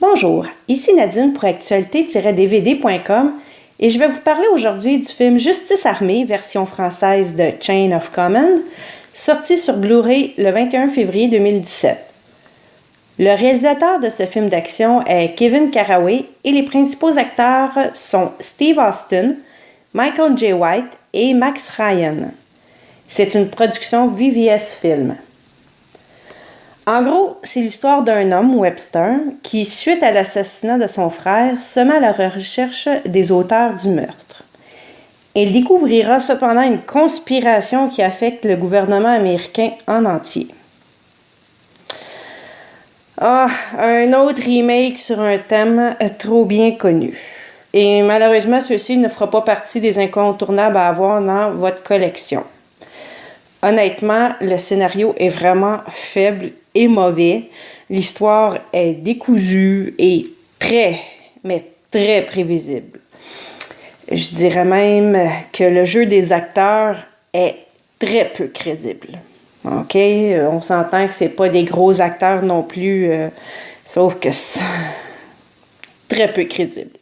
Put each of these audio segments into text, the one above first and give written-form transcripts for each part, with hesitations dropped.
Bonjour, ici Nadine pour actualité-dvd.com et je vais vous parler aujourd'hui du film Justice Armée, version française de Chain of Command, sorti sur Blu-ray le 21 février 2017. Le réalisateur de ce film d'action est Kevin Carraway et les principaux acteurs sont Steve Austin, Michael J. White et Max Ryan. C'est une production VVS Film. En gros, c'est l'histoire d'un homme, Webster, qui, suite à l'assassinat de son frère, se met à la recherche des auteurs du meurtre. Il découvrira cependant une conspiration qui affecte le gouvernement américain en entier. Un autre remake sur un thème trop bien connu. Et malheureusement, ceci ne fera pas partie des incontournables à avoir dans votre collection. Honnêtement, le scénario est vraiment faible et mauvais. L'histoire est décousue et très prévisible. Je dirais même que le jeu des acteurs est très peu crédible. OK? On s'entend que c'est pas des gros acteurs non plus, sauf que c'est très peu crédible.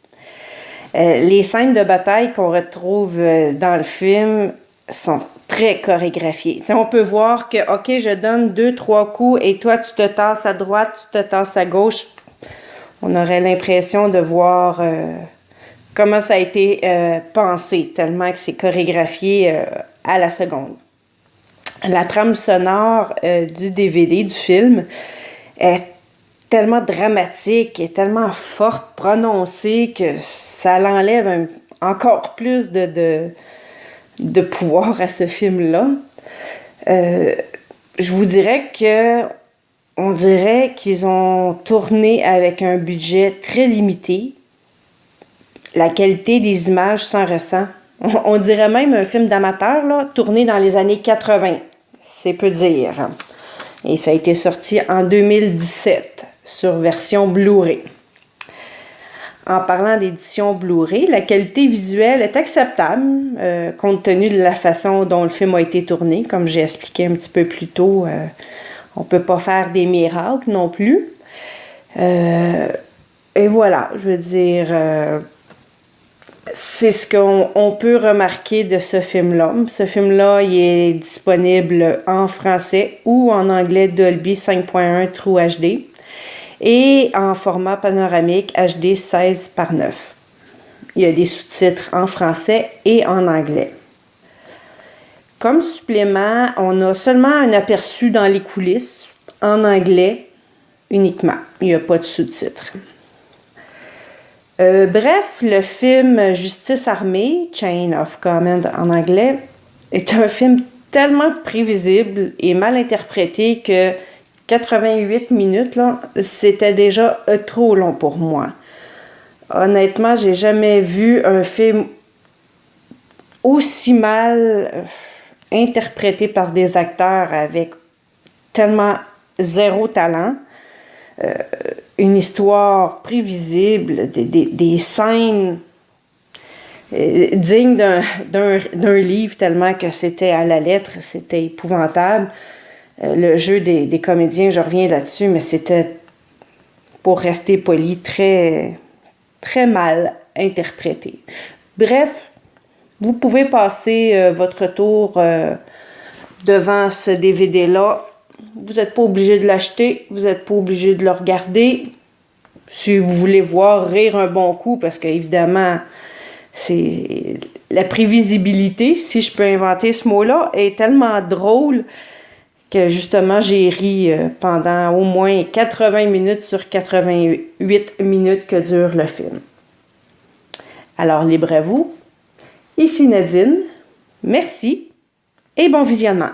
Les scènes de bataille qu'on retrouve dans le film sont très chorégraphiées. T'sais, on peut voir que, OK, je donne 2-3 coups et toi, tu te tasses à droite, tu te tasses à gauche. On aurait l'impression de voir comment ça a été pensé, tellement que c'est chorégraphié à la seconde. La trame sonore du DVD, du film, est tellement dramatique, est tellement forte, prononcée, que ça l'enlève encore plus de pouvoir à ce film-là. Je vous dirais on dirait qu'ils ont tourné avec un budget très limité. La qualité des images s'en ressent. On dirait même un film d'amateur, là, tourné dans les années 80. C'est peu dire. Et ça a été sorti en 2017 sur version Blu-ray. En parlant d'édition Blu-ray, la qualité visuelle est acceptable compte tenu de la façon dont le film a été tourné. Comme j'ai expliqué un petit peu plus tôt, on ne peut pas faire des miracles non plus. Et voilà, je veux dire, c'est ce qu'on peut remarquer de ce film-là. Ce film-là, il est disponible en français ou en anglais Dolby 5.1 True HD. Et en format panoramique HD 16:9. Il y a des sous-titres en français et en anglais. Comme supplément, on a seulement un aperçu dans les coulisses, en anglais uniquement. Il n'y a pas de sous-titres. Bref, le film Justice Armée, Chain of Command en anglais, est un film tellement prévisible et mal interprété que 88 minutes, là, c'était déjà trop long pour moi. Honnêtement, j'ai jamais vu un film aussi mal interprété par des acteurs avec tellement zéro talent. Une histoire prévisible, des scènes dignes d'un livre tellement que c'était à la lettre, c'était épouvantable. Le jeu des comédiens, je reviens là-dessus, mais c'était, pour rester poli, très mal interprété. Bref, vous pouvez passer votre tour devant ce DVD-là. Vous n'êtes pas obligé de l'acheter, vous n'êtes pas obligé de le regarder. Si vous voulez voir rire un bon coup, parce qu'évidemment, c'est la prévisibilité, si je peux inventer ce mot-là, est tellement drôle que justement, j'ai ri pendant au moins 80 minutes sur 88 minutes que dure le film. Alors, libre à vous. Ici Nadine. Merci et bon visionnement.